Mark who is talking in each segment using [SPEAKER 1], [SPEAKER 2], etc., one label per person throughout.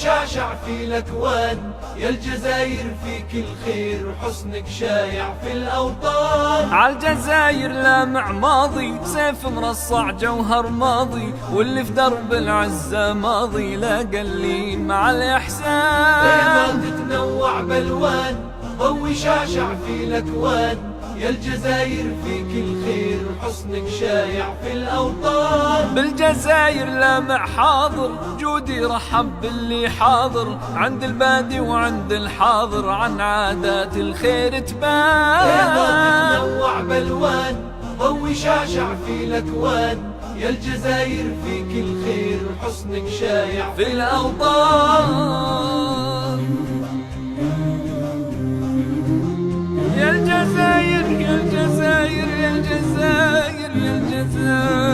[SPEAKER 1] شعشع في الأكوان، يا الجزاير فيك الخير وحسنك شايع في الأوطان.
[SPEAKER 2] عالجزاير لامع ماضي، سيف مرصع جوهر ماضي، واللي في درب العزة ماضي لا قلين مع الإحسان.
[SPEAKER 1] بيضا تتنوع بالوان، ضوي شعشع في الأكوان، يا الجزاير فيك الخير وحسنك شايع في الأوطان.
[SPEAKER 2] بالجزاير لامع حاضر، جودي رحب باللي حاضر، عند البادي وعند الحاضر عن عادات الخير تبان.
[SPEAKER 1] بيضا تتنوع بالوان، ضوي شعشع في الأكوان، يا الجزاير فيك الخير وحسنك شايع
[SPEAKER 2] في الأوطان. يا الجزاير يا الجزاير يا الجزاير يا الجزاير،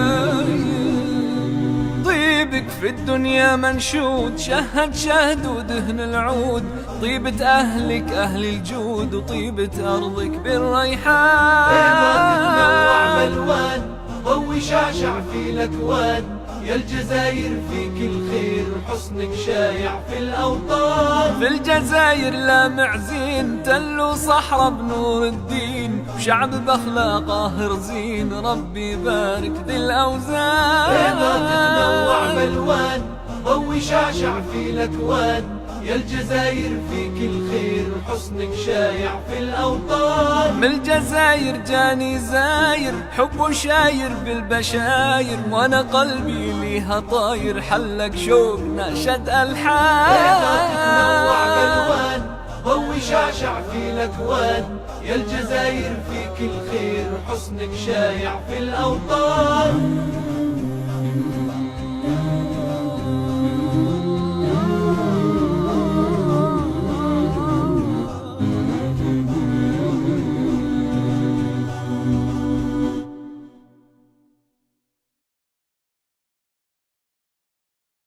[SPEAKER 2] طيبك في الدنيا منشود، شهد شهد ودهن العود، طيبة أهلك أهل الجود، وطيبة أرضك بالريحان.
[SPEAKER 1] بيضا تتنوع بالوان، ضوي شعشع في الأكوان، يا الجزاير فيك الخير وحسنك شايع في الأوطان.
[SPEAKER 2] في الجزاير لامع زين، تل وصحراء بنور الدين، وشعب بأخلاقه رزين، ربي يبارك ذي الأوزان.
[SPEAKER 1] بيضا تتنوع بالوان، ضوي شعشع في الأكوان، يا الجزاير فيك الخير وحسنك شايع في الأوطان.
[SPEAKER 2] من الجزاير جاني زاير، حب شاير بالبشاير، وانا قلبي ليها طاير، حلق شوقنا شد الحان.
[SPEAKER 1] بيضا تتنوع بالوان، ضوي شعشع في الأكوان، يا الجزاير فيك الخير وحسنك شايع في الأوطان.